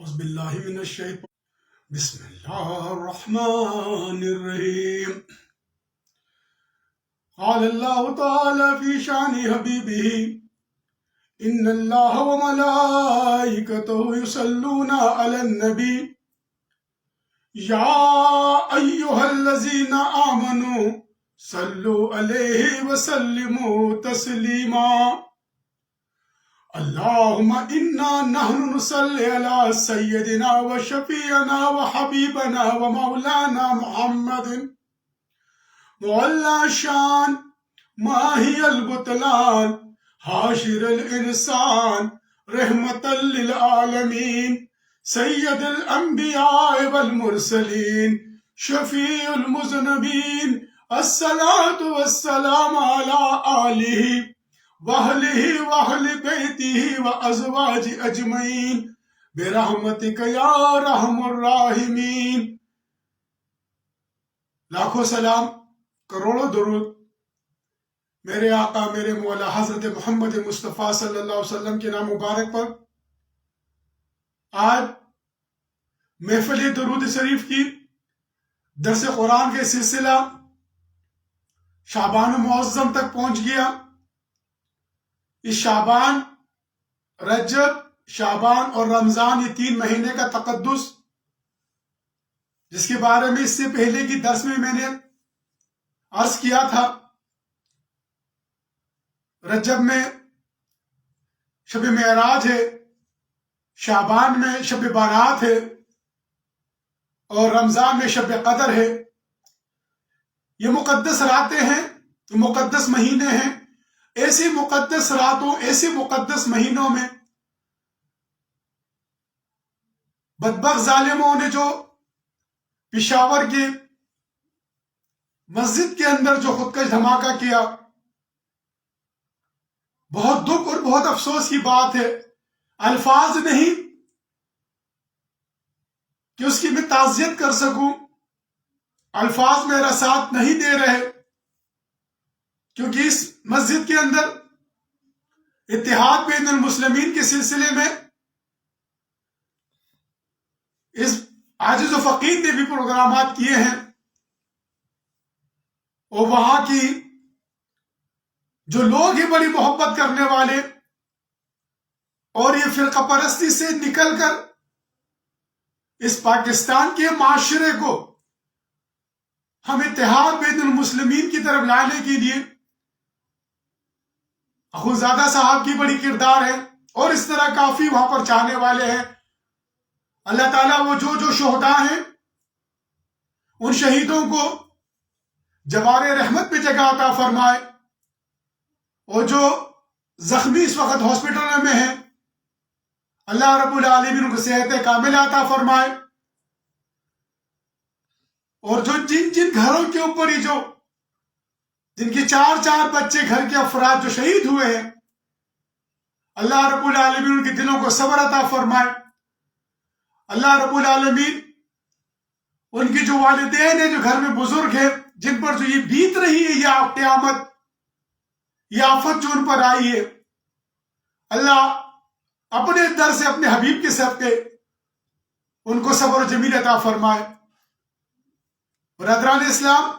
أعوذ بالله من الشيطان. بسم الله الرحمن الرحيم. قال الله تعالى في شأن حبيبه إن الله وملائكته يصلون على النبي يا أيها الذين آمنوا صلوا عليه وسلموا تسليما. اللهم إنا نحن نصلي على سيدنا وشفيعنا وحبيبنا ومولانا محمد مولى شان ماهي البطلان حاشر الإنسان رحمة للعالمين سيد الأنبياء والمرسلين شفيع المذنبين الصلاة والسلام على آله وأهله وأهل بيته وأزواج أجمعين برحمتك يا رحم الراحمین. لاکھوں سلام، کروڑوں درود میرے آقا میرے مولا حضرت محمد مصطفیٰ صلی اللہ علیہ وسلم کے نام مبارک پر. آج محفل درود شریف کی درس قرآن کے سلسلہ شعبان معظم تک پہنچ گیا. اس شعبان، رجب، شعبان اور رمضان، یہ 3 مہینے کا تقدس، جس کے بارے میں اس سے پہلے کی درس میں نے عرض کیا تھا. رجب میں شب معراج ہے، شعبان میں شب بارات ہے اور رمضان میں شب قدر ہے. یہ مقدس راتیں ہیں، مقدس مہینے ہیں. ایسی مقدس راتوں، ایسی مقدس مہینوں میں بدبخت ظالموں نے جو پشاور کی مسجد کے اندر جو خودکش دھماکہ کیا، بہت دکھ اور بہت افسوس کی بات ہے. الفاظ نہیں کہ اس کی میں تعزیت کر سکوں، الفاظ میرا ساتھ نہیں دے رہے، کیونکہ اس مسجد کے اندر اتحاد بین المسلمین کے سلسلے میں اس عاجز و فقیر نے بھی پروگرامات کیے ہیں، اور وہاں کی جو لوگ ہیں بڑی محبت کرنے والے، اور یہ فرقہ پرستی سے نکل کر اس پاکستان کے معاشرے کو ہم اتحاد بین المسلمین کی طرف لانے کے لیے اخوزادہ صاحب کی بڑی کردار ہے، اور اس طرح کافی وہاں پر چاہنے والے ہیں. اللہ تعالیٰ وہ جو شہداء ہیں ان شہیدوں کو جوار رحمت میں جگہ عطا فرمائے، اور جو زخمی اس وقت ہاسپٹل میں ہیں اللہ رب العالمین ان کو صحت کاملہ عطا فرمائے. اور جو جن گھروں کے اوپر ہی جن کے 4 بچے گھر کے افراد جو شہید ہوئے ہیں، اللہ رب العالمین ان کے دلوں کو صبر عطا فرمائے. اللہ رب العالمین ان کی جو والدین ہیں، جو گھر میں بزرگ ہیں، جن پر جو یہ بیت رہی ہے، یہ قیامت، یہ آفت جو ان پر آئی ہے، اللہ اپنے در سے اپنے حبیب کے صدقے ان کو صبر و جمیل عطا فرمائے. برادران اسلام،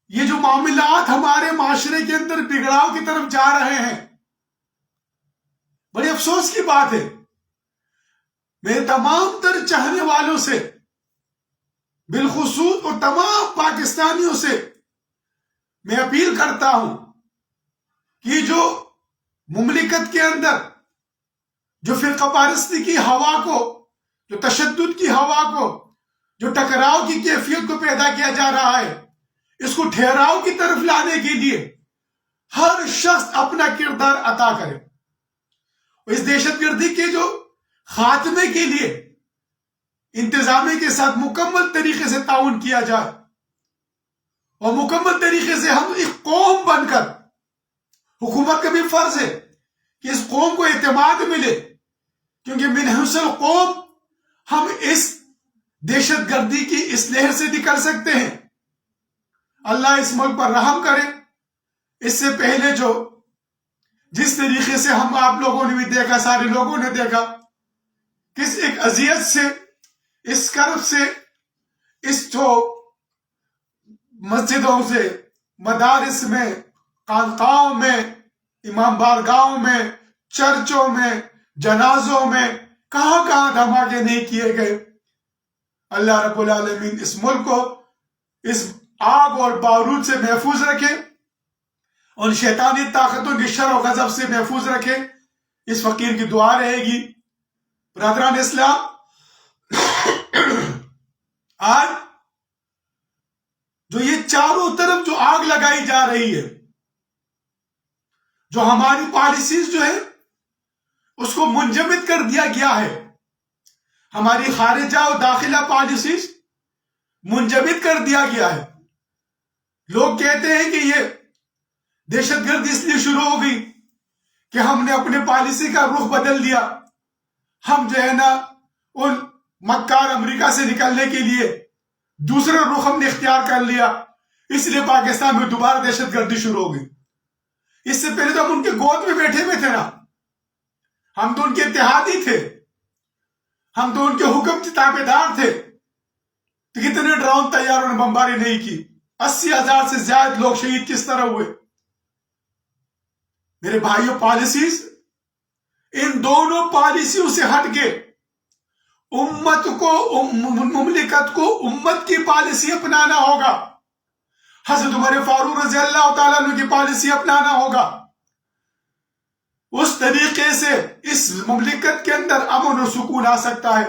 یہ جو معاملات ہمارے معاشرے کے اندر بگڑاؤ کی طرف جا رہے ہیں، بڑی افسوس کی بات ہے. میرے تمام تر چاہنے والوں سے بالخصوص اور تمام پاکستانیوں سے میں اپیل کرتا ہوں کہ جو مملکت کے اندر جو فرقہ پرستی کی ہوا کو، جو تشدد کی ہوا کو، جو ٹکراؤ کی کیفیت کو پیدا کیا جا رہا ہے، اس کو ٹھہراؤ کی طرف لانے کے لیے ہر شخص اپنا کردار عطا کرے. اس دہشت گردی کے جو خاتمے کے لیے انتظامیہ کے ساتھ مکمل طریقے سے تعاون کیا جائے، اور مکمل طریقے سے ہم ایک قوم بن کر، حکومت کا بھی فرض ہے کہ اس قوم کو اعتماد ملے، کیونکہ من حسن قوم ہم اس دہشت گردی کی اس لہر سے نکل سکتے ہیں. اللہ اس ملک پر رحم کرے. اس سے پہلے جو جس طریقے سے ہم آپ لوگوں نے بھی دیکھا، سارے لوگوں نے دیکھا، کس ایک اذیت سے، اس کرب سے، اس جو مسجدوں سے، مدارس میں، خانقاہوں میں، امام بارگاہوں میں، چرچوں میں، جنازوں میں، کہاں کہاں دھماکے نہیں کیے گئے۔ اللہ رب العالمین اس ملک کو اس آگ اور بارود سے محفوظ رکھے، ان شیطانی طاقتوں کی شر و غضب سے محفوظ رکھے، اس فقیر کی دعا رہے گی۔ برادران اسلام، آج جو یہ چاروں طرف جو آگ لگائی جا رہی ہے، جو ہماری پالیسیز جو ہے اس کو منجمد کر دیا گیا ہے، ہماری خارجہ اور داخلہ پالیسیز منجمد کر دیا گیا ہے۔ لوگ کہتے ہیں کہ یہ دہشت گرد اس لیے شروع ہو گئی کہ ہم نے اپنے پالیسی کا رخ بدل دیا، ہم جو ہے نا ان مکار امریکہ سے نکلنے کے لیے دوسرا رخ ہم نے اختیار کر لیا، اس لیے پاکستان میں دوبارہ دہشت گردی شروع ہو گئی۔ اس سے پہلے تو ہم ان کے گود میں بیٹھے ہوئے تھے نا، ہم تو ان کے اتحادی تھے، ہم تو ان کے حکم کے تابع دار تھے، تو کتنے ڈرون طیاروں نے بمباری نہیں کی، 80,000 سے زیادہ لوگ شہید کس طرح ہوئے۔ میرے بھائیوں، پالیسیز، ان دونوں پالیسیوں سے ہٹ کے امت کو، مملکت کو امت کی پالیسی اپنانا ہوگا، حضرت عمر فاروق رضی اللہ تعالیٰ عنہ کی پالیسی اپنانا ہوگا۔ اس طریقے سے اس مملکت کے اندر امن و سکون آ سکتا ہے۔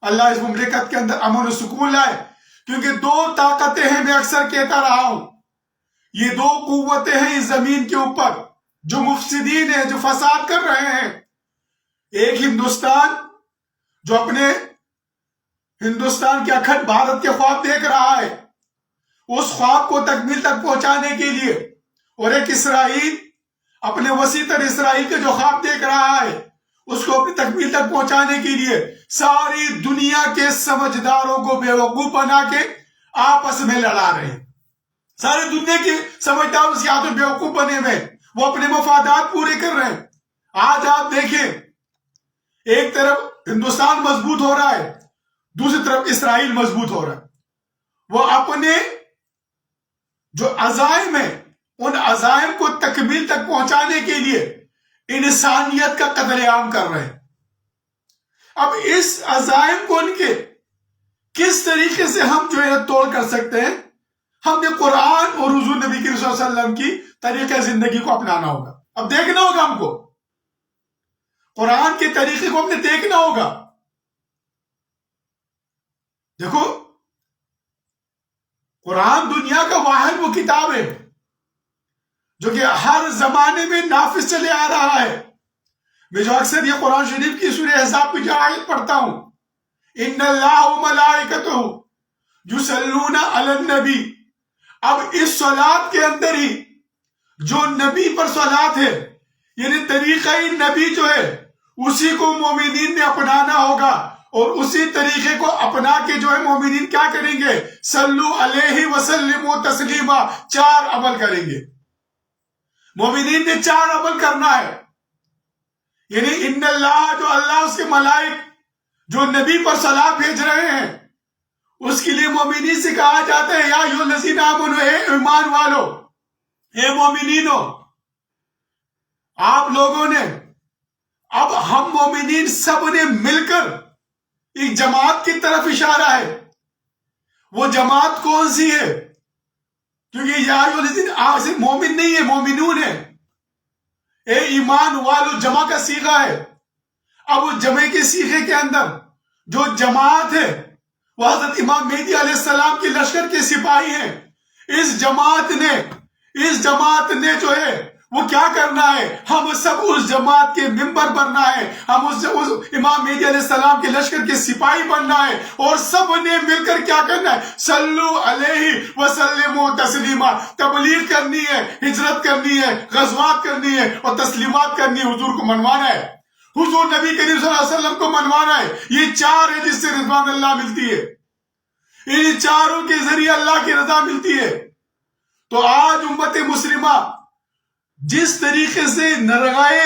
اللہ اس مملکت کے اندر امن و سکون لائے، کیونکہ دو طاقتیں ہیں، میں اکثر کہتا رہا ہوں، یہ دو قوتیں ہیں اس زمین کے اوپر جو مفسدین ہیں، جو فساد کر رہے ہیں۔ ایک ہندوستان جو اپنے ہندوستان کے اکھٹ بھارت کے خواب دیکھ رہا ہے، اس خواب کو تکمیل تک پہنچانے کے لیے، اور ایک اسرائیل اپنے وسیع تر اسرائیل کے جو خواب دیکھ رہا ہے اس کو اپنی تکمیل تک پہنچانے کے لیے ساری دنیا کے سمجھداروں کو بیوقوف بنا کے آپس میں لڑا رہے ہیں۔ ساری دنیا کے سمجھدار اس یہاں تو بیوقوف بنے ہوئے، وہ اپنے مفادات پورے کر رہے ہیں۔ آج آپ دیکھیں، ایک طرف ہندوستان مضبوط ہو رہا ہے، دوسری طرف اسرائیل مضبوط ہو رہا ہے۔ وہ اپنے جو عزائم ہیں، ان عزائم کو تکمیل تک پہنچانے کے لیے انسانیت کا قتل عام کر رہے ہیں۔ اب اس عزائم کو ان کے کس طریقے سے ہم جو ہے توڑ کر سکتے ہیں؟ ہم نے قرآن اور حضور نبی کریم صلی اللہ علیہ وسلم کی طریقہ زندگی کو اپنانا ہوگا۔ اب دیکھنا ہوگا ہم کو، قرآن کے طریقے کو ہم نے دیکھنا ہوگا۔ دیکھو، قرآن دنیا کا واحد وہ کتاب ہے جو کہ ہر زمانے میں نافذ چلے آ رہا ہے۔ میں جو اکثر یہ قرآن شریف کی سورہ احزاب کی جو آیت پڑھتا ہوں، ان اللہ وملائکتہ یصلون علی النبی، اب اس صلاۃ کے اندر ہی جو نبی پر صلاۃ ہے، یعنی طریقہ نبی جو ہے اسی کو مومنین نے اپنانا ہوگا، اور اسی طریقے کو اپنا کے جو ہے مومنین کیا کریں گے؟ صلو علیہ وسلم تسلیما، 4 عمل کریں گے۔ مومنین نے 4 عمل کرنا ہے، یعنی ان اللہ، جو اللہ اس کے ملائک جو نبی پر صلاۃ بھیج رہے ہیں، اس کے لیے مومنین سے کہا جاتا ہے یا ایھا الذین آمنوا، اے ایمان والو، اے مومنینو، آپ لوگوں نے، اب ہم مومنین سب نے مل کر ایک جماعت کی طرف اشارہ ہے۔ وہ جماعت کون سی ہے؟ کیونکہ یا ایھا الذین صرف مومن نہیں ہے، مومنون ہے، اے ایمان والو جمع کا صیغہ ہے۔ اب اس جمع کے صیغے کے اندر جو جماعت ہے وہ حضرت امام مہدی علیہ السلام کے لشکر کے سپاہی ہیں۔ اس جماعت نے جو ہے وہ کیا کرنا ہے؟ ہم سب اس جماعت کے ممبر بننا ہے، ہم اس امام مہدی علیہ السلام کے لشکر کے سپاہی بننا ہے، اور سب نے مل کر کیا کرنا ہے؟ صلو علیہ وسلم تسلیما، تبلیغ کرنی ہے، ہجرت کرنی ہے، غزوات کرنی ہے، اور تسلیمات کرنی ہے، حضور کو منوانا ہے، حضور نبی کریم صلی اللہ علیہ وسلم کو منوانا ہے۔ یہ 4 ہے جس سے رضوان اللہ ملتی ہے، ان چاروں کے ذریعے اللہ کی رضا ملتی ہے۔ تو آج امت مسلمہ جس طریقے سے نرگائے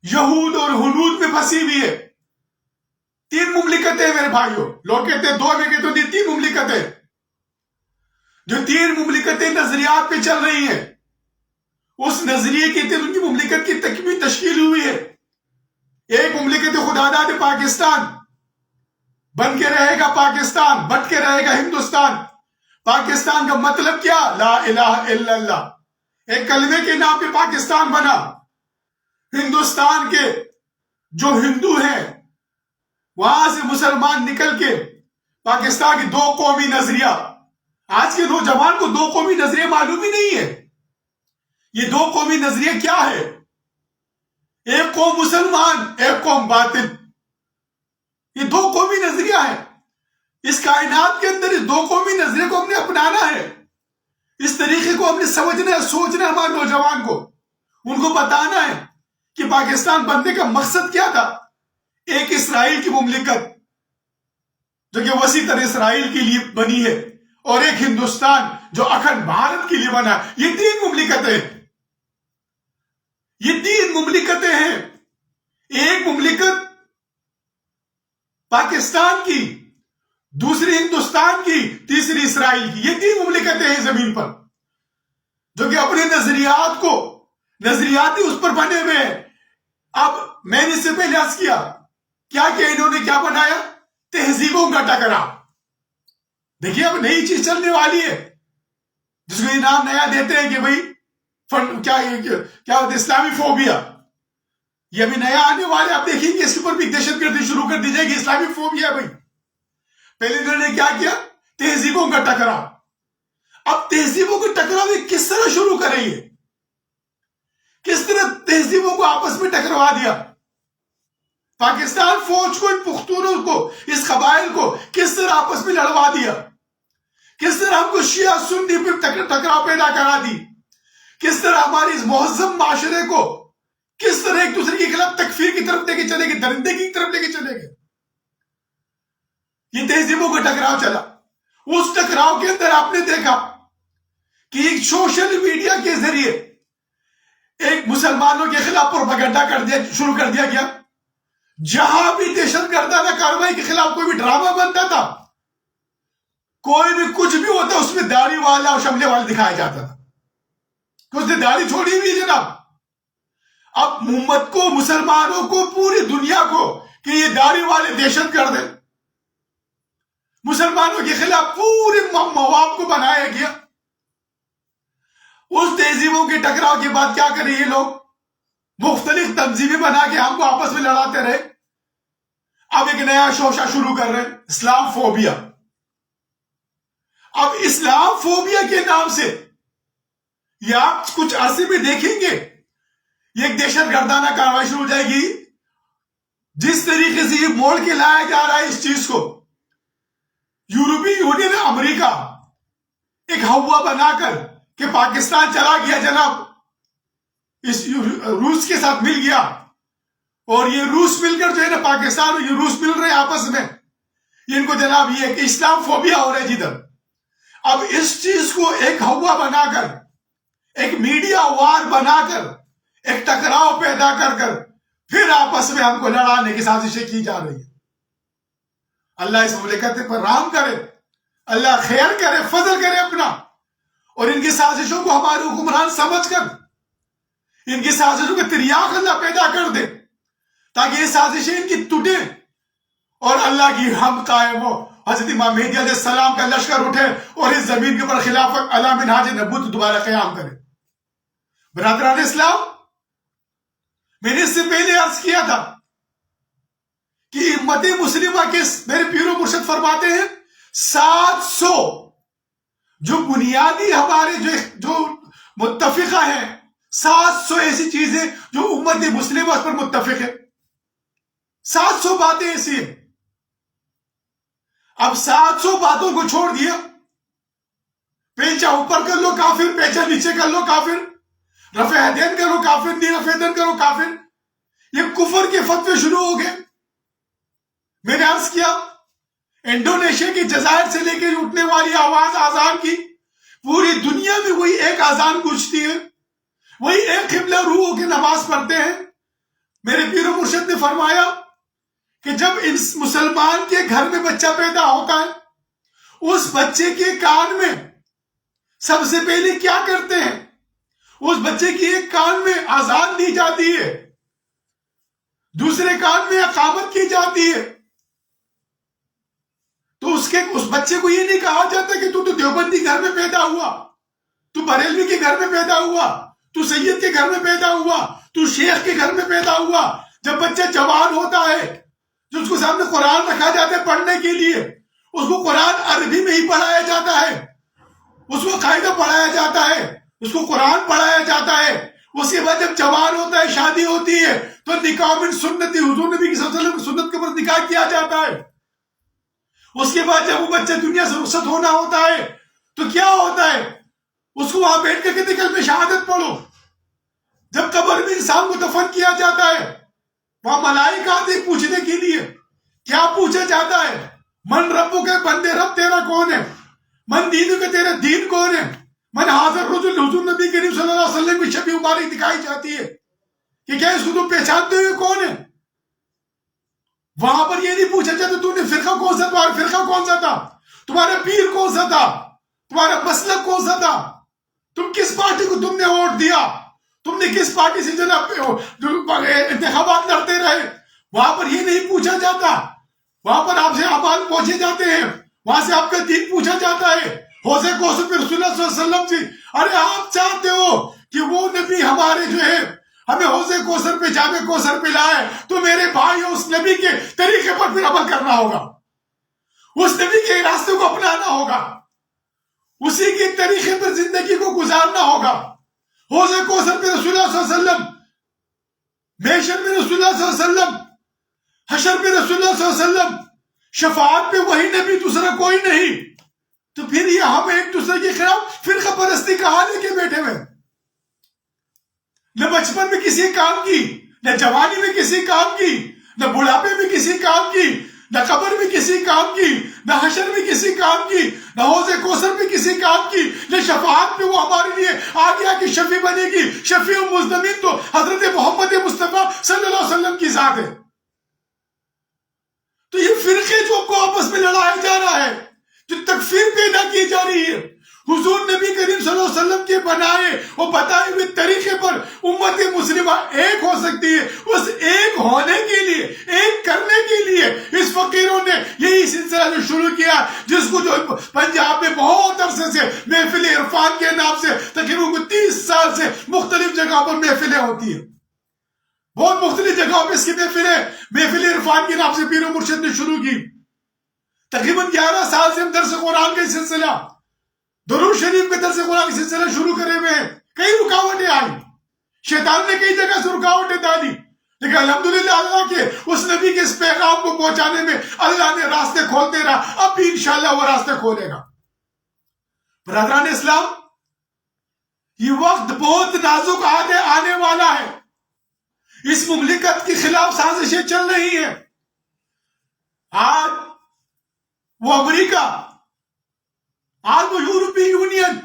یہود اور ہنود میں پھنسی ہوئی ہے. 3 مملکتیں میرے بھائیوں، لوگ کہتے ہیں 2، میں کہتا ہوں 3 مملکتیں. جو 3 مملکتیں نظریات پہ چل رہی ہیں، اس نظریے کے تحت ان کی مملکت کی تکمیل تشکیل ہوئی ہے. ایک مملکت خدا داد پاکستان، بن کے رہے گا پاکستان، بٹ کے رہے گا ہندوستان. پاکستان کا مطلب کیا؟ لا الہ الا اللہ. ایک کلمے کے نام پہ پاکستان بنا. ہندوستان کے جو ہندو ہیں وہاں سے مسلمان نکل کے پاکستان کی 2 قومی نظریہ. آج کے نوجوان کو 2 قومی نظریہ معلوم ہی نہیں ہے. یہ 2 قومی نظریہ کیا ہے؟ ایک قوم مسلمان، ایک قوم باطل. یہ 2 قومی نظریہ ہے. اس کائنات کے اندر اس 2 قومی نظریے کو ہم نے اپنانا ہے. اس طریقے کو ہم نے سمجھنا ہے، سوچنا ہے. ہمارے نوجوان کو ان کو بتانا ہے کہ پاکستان بننے کا مقصد کیا تھا. ایک اسرائیل کی مملکت جو کہ وسیع تر اسرائیل کے لیے بنی ہے، اور ایک ہندوستان جو اکھنڈ بھارت کے لیے بنا. یہ 3 مملکتیں، یہ 3 مملکتیں ہیں. ایک مملکت پاکستان کی، دوسری ہندوستان کی، تیسری اسرائیل کی. یہ 3 مملکتیں ہیں زمین پر جو کہ اپنے نظریات کو، نظریاتی اس پر بنے ہوئے ہیں. اب میں نے اس سے پہلے عرض کیا کہ انہوں نے کیا بنایا؟ تہذیبوں کا ٹکراؤ. دیکھیے اب نئی چیز چلنے والی ہے جس کو یہ نام نیا دیتے ہیں کہ بھائی کیا ہوتا ہے، اسلامی فوبیا. یہ ابھی نیا آنے والے، آپ دیکھیں گے اس کے اوپر بھی دہشت گردی شروع کر دی جائے گی. اسلامی فوبیا بھائی. پہلے انہوں نے کیا تہذیبوں کا ٹکراؤ. اب تہذیبوں کا ٹکراؤ یہ کس طرح شروع کر رہی ہے؟ کس طرح تہذیبوں کو آپس میں ٹکروا دیا؟ پاکستان فوج کو، ان پختونوں کو، اس قبائل کو کس طرح آپس میں لڑوا دیا؟ کس طرح ہم کو شیعہ سنی پہ ٹکراؤ پیدا کرا دی؟ کس طرح ہماری اس مہذب معاشرے کو کس طرح ایک دوسرے کے خلاف تکفیر کی طرف لے کے چلے گئے، درندگی کی طرف لے کے چلے گئے. یہ تہذیبوں کا ٹکراؤ چلا. اس ٹکراؤ کے اندر آپ نے دیکھا کہ ایک سوشل میڈیا کے ذریعے ایک مسلمانوں کے خلاف پروپیگنڈا شروع کر دیا گیا. جہاں بھی دہشت گردانہ کارروائی کے خلاف کوئی بھی ڈرامہ بنتا تھا، کوئی بھی کچھ بھی ہوتا، اس میں داڑھی والا اور شملے والا دکھایا جاتا تھا. اس نے داڑھی چھوڑی ہوئی جناب. اب امت کو، مسلمانوں کو، پوری دنیا کو کہ یہ داڑھی والے دہشت گرد ہیں. مسلمانوں کے خلاف پورے مواد کو بنایا گیا. اس تہذیبوں کے ٹکراؤ کے بعد کیا کریں یہ لوگ؟ مختلف تنظیمیں بنا کے ہم کو آپس میں لڑاتے رہے. اب ایک نیا شوشہ شروع کر رہے ہیں، اسلام فوبیا. اب اسلام فوبیا کے نام سے یہ آپ کچھ عرصے میں دیکھیں گے یہ ایک دہشت گردانہ کارروائی شروع ہو جائے گی. جس طریقے سے یہ موڑ کے لایا جا رہا ہے اس چیز کو، یورپی یونین، امریکہ ایک ہوا بنا کر کہ پاکستان چلا گیا جناب، اس روس کے ساتھ مل گیا، اور یہ روس مل کر جو ہے نا، پاکستان اور یہ روس مل رہے ہیں آپس میں. ان کو جناب یہ کہ اسلام فوبیا ہو رہا ہے جدھر. اب اس چیز کو ایک ہوا بنا کر، ایک میڈیا وار بنا کر، ایک ٹکراؤ پیدا کر کر پھر آپس میں ہم کو لڑانے کی سازشیں کی جا رہی ہیں. اللہ اس مملکت پر رحم کرے، اللہ خیر کرے، فضل کرے اپنا، اور ان کی سازشوں کو ہمارے حکمران سمجھ کر ان کی سازشوں کا تریاق اللہ پیدا کر دے تاکہ یہ سازشیں ان کی ٹوٹے اور اللہ کی حمد قائم ہو. حضرت امام مہدی علیہ السلام کا لشکر اٹھے اور اس زمین کے اوپر خلافت علی منہاج نبوت دوبارہ قیام کرے. برادران اسلام، میں نے اس سے پہلے عرض کیا تھا کہ امت مسلمہ کے میرے پیر و مرشد فرماتے ہیں 700 جو بنیادی ہمارے جو متفقہ ہیں، 700 ایسی چیزیں جو امت مسلمہ اس پر متفق ہے. 700 باتیں ایسی ہیں. اب 700 باتوں کو چھوڑ دیا، پیچا اوپر کر لو کافر، پیچا نیچے کر لو کافر، رفع یدین کرو کافر، نہیں رفع یدین کرو کافر. یہ کفر کے فتوے شروع ہو گئے. میں نے عرض کیا انڈونیشیا کی جزائر سے لے کے اٹھنے والی آواز آزان کی پوری دنیا میں وہی ایک آزان گونجتی ہے وہی ایک قبلہ روح ہو کے نماز پڑھتے ہیں. میرے پیر و مرشد نے فرمایا کہ جب اس مسلمان کے گھر میں بچہ پیدا ہوتا ہے، اس بچے کے کان میں سب سے پہلے کیا کرتے ہیں؟ اس بچے کی ایک کان میں اذان دی جاتی ہے، دوسرے کان میں اقامت کی جاتی ہے. تو اس بچے کو یہ نہیں کہا جاتا کہ تو دیوبندی گھر میں پیدا ہوا، تو بریلوی کے گھر میں پیدا ہوا، تو سید کے گھر میں پیدا ہوا، تو شیخ کے گھر میں پیدا ہوا. جب بچہ جوان ہوتا ہے، جو اس کو سامنے قرآن رکھا جاتا ہے پڑھنے کے لیے، اس کو قرآن عربی میں ہی پڑھایا جاتا ہے، اس کو قاعدہ پڑھایا جاتا ہے، اس کو قرآن پڑھایا جاتا ہے. اس کے بعد جب جوان ہوتا ہے، شادی ہوتی ہے، تو نکاح من سنتی، حضور نبی صلی اللہ علیہ وسلم کی سنت کے اوپر نکاح کیا جاتا ہے. اس کے بعد جب وہ بچہ دنیا سے رخصت ہونا ہوتا ہے تو کیا ہوتا ہے؟ اس کو وہاں بیٹھ کے کہتے کلمہ شہادت پڑھو. جب قبر میں انسان کو دفن کیا جاتا ہے، وہاں ملائکہ آتے پوچھنے کے لیے. کیا پوچھا جاتا ہے؟ من ربو کے بندے، رب تیرا کون ہے؟ من دینو کے تیرا دین کون ہے؟ من حاضر رجل، حضور نبی کریم صلی اللہ علیہ وسلم کی شبیہ مبارک دکھائی جاتی ہے کہ کیا اس کو تم پہچانتے ہوئے کون ہے؟ وہاں پر یہ نہیں پوچھا جاتا تو نے فرقہ کون سا، تمہارا فرقہ کون سا تھا، تمہارا پیر کون سا تھا، تمہارا مسلک کون سا تھا، تم کس پارٹی کو تم نے ووٹ دیا، تم نے کس پارٹی سے جناب انتخابات لڑتے رہے. وہاں پر یہ نہیں پوچھا جاتا. وہاں پر آپ سے اعمال پوچھے جاتے ہیں، وہاں سے آپ کا دین پوچھا جاتا ہے. حوض کوثر پہ رسول اللہ صلی اللہ علیہ وسلم سے، ارے آپ چاہتے ہو کہ وہ نبی ہمارے جو ہے ہمیں حوض کوثر پہ، جام کوثر پہ لائے، تو میرے بھائی اس نبی کے طریقے پر پھر عمل کرنا ہوگا، اس نبی کے راستے کو اپنانا ہوگا، اسی کے طریقے پر زندگی کو گزارنا ہوگا. حوض کوثر پہ رسول اللہ صلی اللہ علیہ وسلم، محشر میں رسول اللہ صلی اللہ علیہ وسلم، حشر پہ رسول اللہ صلی اللہ علیہ وسلم، شفاعت پہ وہی نبی، دوسرا کوئی نہیں. تو پھر یہ ہم ایک دوسرے کے خلاف فرقہ پرستی کہاں لے کے بیٹھے ہوئے؟ نہ بچپن میں کسی کام کی، نہ جوانی میں کسی کام کی، نہ بڑھاپے میں کسی کام کی، نہ قبر میں کسی کام کی، نہ حشر میں کسی کام کی، نہ حوض کوثر میں کسی کام کی، نہ شفاعت پہ وہ ہمارے لیے آگے آ کے شفیع بنے گی. شفیع مزدمین تو حضرت محمد مصطفیٰ صلی اللہ علیہ وسلم کی ذات ہے. تو یہ فرقے جو کو آپس میں لڑایا جا رہا ہے، جو تکفیر پیدا کی جا رہی ہے، حضور نبی کریم صلی اللہ علیہ وسلم کے بنائے اور بتائے ہوئے طریقے پر امت مسلمہ ایک ہو سکتی ہے. اس ایک ہونے کے لیے، ایک کرنے کے لیے اس فقیروں نے یہی سلسلہ جو شروع کیا، جس کو جو پنجاب میں بہت عرصے سے محفل عرفان کے نام سے تقریباً 30 سال سے مختلف جگہوں پر محفلیں ہوتی ہیں. بہت مختلف جگہوں پہ اس کی محفل عرفان کے نام سے پیر و مرشد نے شروع کی. تقریباً 11 سال سے ہم درس قرآن کا سلسلہ، درود شریف کے درس قرآن کا سلسلہ شروع کرے ہوئے ہیں. کئی رکاوٹیں آئی، شیطان نے کئی جگہ سے رکاوٹیں ڈالی، لیکن الحمدللہ اللہ کے اس نبی کے اس پیغام کو پہنچانے میں اللہ نے راستے کھولتے رہا. اب بھی انشاءاللہ وہ راستے کھولے گا. برادران اسلام، یہ وقت بہت نازک آنے والا ہے. اس مملکت کے خلاف سازشیں چل رہی ہیں. آج وہ امریکہ، آج وہ یورپی یونین،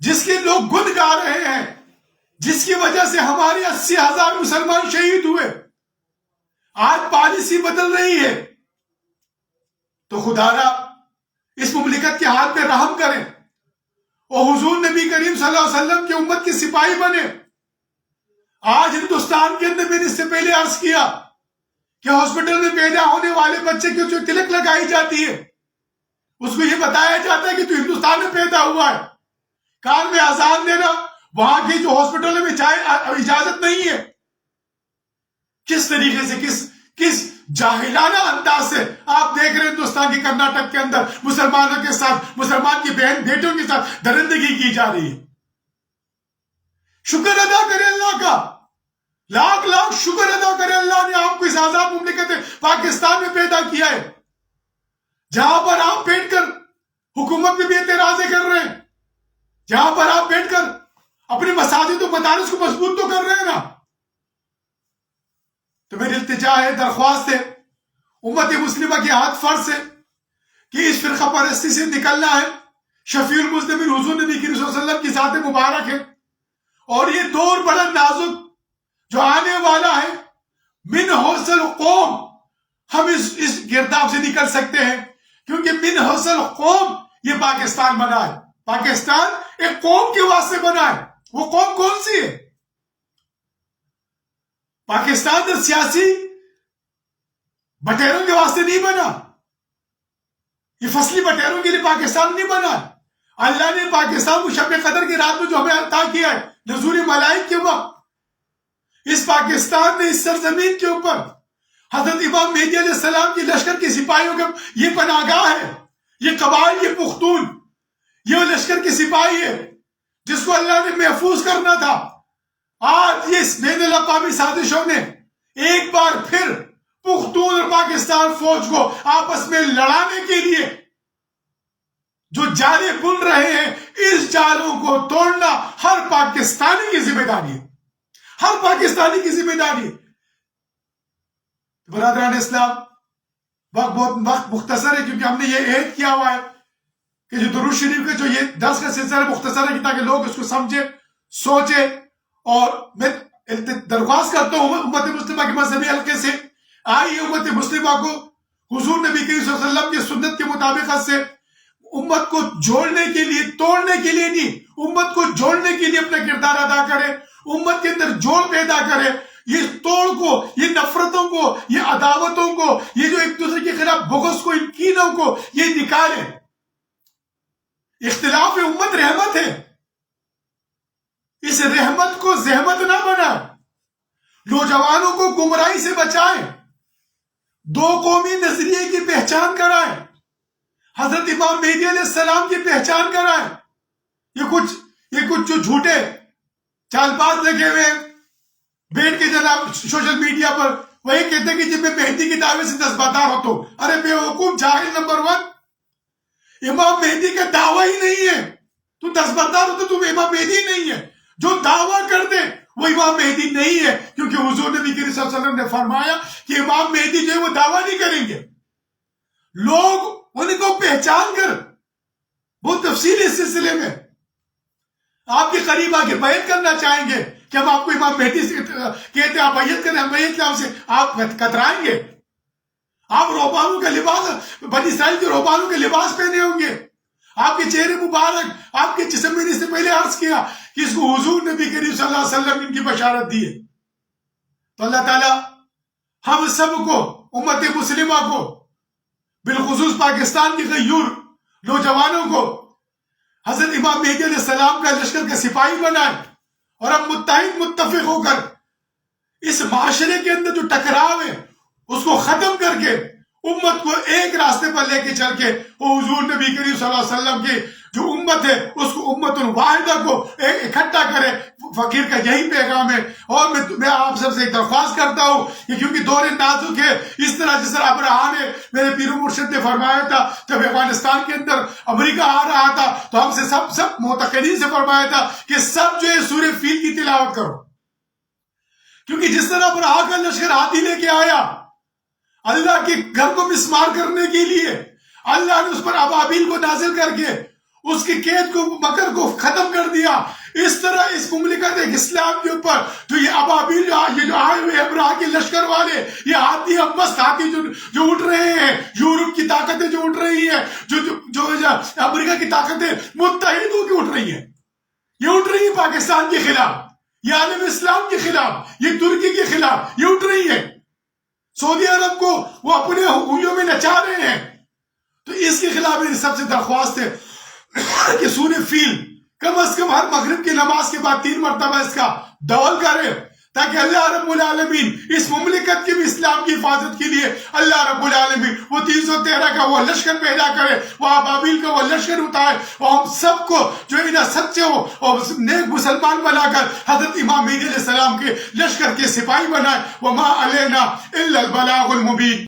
جس کے لوگ گن گا رہے ہیں، جس کی وجہ سے ہمارے 80,000 مسلمان شہید ہوئے، آج پالیسی بدل رہی ہے. تو خدا را اس مملکت کے ہاتھ میں رحم کریں اور حضور نبی کریم صلی اللہ علیہ وسلم کی امت کے سپاہی بنے. آج ہندوستان کے اندر میں نے اس سے پہلے عرض کیا کہ ہاسپٹل میں پیدا ہونے والے بچے کی جو تلک لگائی جاتی ہے، اس کو یہ بتایا جاتا ہے کہ تو ہندوستان میں پیدا ہوا ہے. کان میں اذان دینا وہاں کی جو ہاسپٹل میں اجازت نہیں ہے. کس طریقے سے، کس جاہلانہ انداز سے آپ دیکھ رہے ہیں ہندوستان کے کرناٹک کے اندر مسلمانوں کے ساتھ، مسلمان کی بہن بیٹوں کے ساتھ درندگی کی جا رہی ہے. شکر ادا کرے اللہ کا، لاکھ لاکھ شکر ادا کرے اللہ نے آپ کو اس آزاد مملکت پاکستان میں پیدا کیا ہے، جہاں پر آپ بیٹھ کر حکومت میں بھی اعتراضیں کر رہے ہیں، جہاں پر آپ بیٹھ کر اپنے مساجد و مدارس کو مضبوط تو کر رہے ہیں نا. تو میری التجا ہے، درخواست ہے امت مسلمہ کے ہاتھ فرض ہے کہ اس فرقہ پرستی سے نکلنا ہے. شفیع المذنبین حضور نبی کریم صلی اللہ علیہ وسلم کی ذات مبارک ہے، اور یہ دور بڑا نازک جو آنے والا ہے، من حوصل قوم، ہم اس گرداب سے نکل سکتے ہیں، کیونکہ من حوصل قوم یہ پاکستان بنا ہے. پاکستان ایک قوم کے واسطے بنا ہے. وہ قوم کون سی ہے؟ پاکستان سیاسی بٹیروں کے واسطے نہیں بنا، یہ فصلی بٹیروں کے لیے پاکستان نہیں بنا. اللہ نے پاکستان کو شب قدر کی رات میں جو ہمیں عطا کیا ہے، نزول ملائک کے وقت، اس پاکستان نے اس سرزمین کے اوپر حضرت امام مہدی علیہ السلام کی لشکر کے سپاہیوں کا یہ پناہگاہ ہے. یہ قبائل، یہ پختون، یہ لشکر کے سپاہی ہے جس کو اللہ نے محفوظ کرنا تھا. آج یہ بین الاقوامی سازشوں نے ایک بار پھر پختون اور پاکستان فوج کو آپس میں لڑانے کے لیے جو جالیں بن رہے ہیں، اس جالوں کو توڑنا ہر پاکستانی کی ذمہ داری ہے. ہر پاکستانی کی ذمہ داری ہے. برادران اسلام، وقت مختصر ہے کیونکہ ہم نے یہ عہد کیا ہوا ہے کہ جو درود شریف کا جو یہ درس کا سلسلہ مختصر ہے تاکہ لوگ اس کو سمجھے، سوچے. اور میں درخواست کرتا ہوں امت مسلمہ کے مذہبی حلقے سے، آئیے امت مسلمہ کو حضور نبی کریم صلی اللہ علیہ وسلم کی سنت کے مطابقت سے امت کو جوڑنے کے لیے، توڑنے کے لیے نہیں، امت کو جوڑنے کے لیے اپنا کردار ادا کرے، امت کے اندر جوڑ پیدا کرے. یہ توڑ کو، یہ نفرتوں کو، یہ عداوتوں کو، یہ جو ایک دوسرے کے خلاف بغض کو، ان کینوں کو یہ نکالے. اختلاف امت رحمت ہے، اس رحمت کو زحمت نہ بنائے. نوجوانوں کو گمراہی سے بچائیں، دو قومی نظریے کی پہچان کرائیں، حضرت امام مہدی علیہ السلام کی پہچان کرائیں. یہ کچھ جو جھوٹے چال باز لگے ہوئے بیٹھ کے جناب سوشل میڈیا پر وہی کہتے ہیں کہ جب میں مہدی کی دعوے سے دستبردار ہوتا ہوں. ارے بے وقوف جاہل نمبر 1، امام مہدی کا دعویٰ ہی نہیں ہے. تو دستبردار ہوتا تو امام مہدی نہیں ہے. جو دعویٰ کر دے وہ امام مہدی نہیں ہے، کیونکہ حضور نبی کریم صلی اللہ علیہ وسلم نے فرمایا کہ امام مہدی جو ہے وہ دعویٰ نہیں کریں گے. لوگ ان کو پہچان کر بہت تفصیل اس سلسلے میں آپ کے قریب آ کے بیعت کرنا چاہیں گے کہ ہم آپ کو امام مہدی سے کہتے ہیں آپ بیعت کریں، ہم بیعت کے سے آپ کترائیں گے. آپ روبانوں کا لباس، بنی اسرائیل کے روبانوں کے لباس پہنے ہوں گے. آپ کے چہرے مبارک، آپ کے جسم میں سے پہلے عرض کیا کہ اس کو حضور نبی کریم صلی اللہ علیہ وسلم نے ان کی بشارت دی ہے. تو اللہ تعالیٰ ہم سب کو، امت مسلمہ کو، بالخصوص پاکستان کے غیور نوجوانوں کو حضرت امام مہدی علیہ السلام کا لشکر کا سپاہی بنائے، اور ہم متحد متفق ہو کر اس معاشرے کے اندر جو ٹکراؤ ہے اس کو ختم کر کے امت کو ایک راستے پر لے کے چل کے وہ حضور نبی کریم صلی اللہ علیہ وسلم کی جو امت ہے اس کو امت واحدہ کو اکٹھا کرے. فقیر کا یہی پیغام ہے. اور میں آپ سب سے ایک درخواست کرتا ہوں کہ کیونکہ دور نازک ہے، اس طرح جس طرح ابراہا نے، میرے پیر و مرشد نے فرمایا تھا جب افغانستان کے اندر امریکہ آ رہا تھا تو ہم سے سب معتقدین سے فرمایا تھا کہ سب جو ہے سورہ فیل کی تلاوت کرو، کیونکہ جس طرح ابراہا کا لشکر ہاتھی لے کے آیا اللہ کے گھر کو مسمار کرنے کے لیے، اللہ نے اس پر ابابیل کو نازل کر کے اس کی قید کو، مکر کو ختم کر دیا. اس طرح اس مملکت اسلام کے اوپر جو یہ ابابیل یہ جو آئے ہوئے ابراہا کے لشکر والے، یہ ہاتھی مست ہاتھی جو اٹھ رہے ہیں، یورپ کی طاقتیں جو اٹھ رہی ہیں، جو امریکہ کی طاقتیں متحد ہو کے اٹھ رہی ہیں، یہ اٹھ رہی ہیں پاکستان کے خلاف، یہ عالم اسلام کے خلاف، یہ ترکی کے خلاف یہ اٹھ رہی ہے. سعودی عرب کو وہ اپنے انگلیوں میں نچا رہے ہیں. تو اس کے خلاف میری سب سے درخواست ہے کہ سورہ فیل کم از کم ہر مغرب کی نماز کے بعد 3 مرتبہ اس کا دول کرے، تاکہ اللہ رب العالمین اس مملکت کے بھی اسلام کی حفاظت کے لیے اللہ رب العالمین وہ 313 کا وہ لشکر پیدا کرے، وہ ابابیل کا وہ لشکر اٹھائے، اور ہم سب کو جو انہیں سچے ہو اور نیک مسلمان بنا کر حضرت امام مہدی علیہ السلام کے لشکر کے سپاہی بنائے. وما علینا الا البلاغ المبین.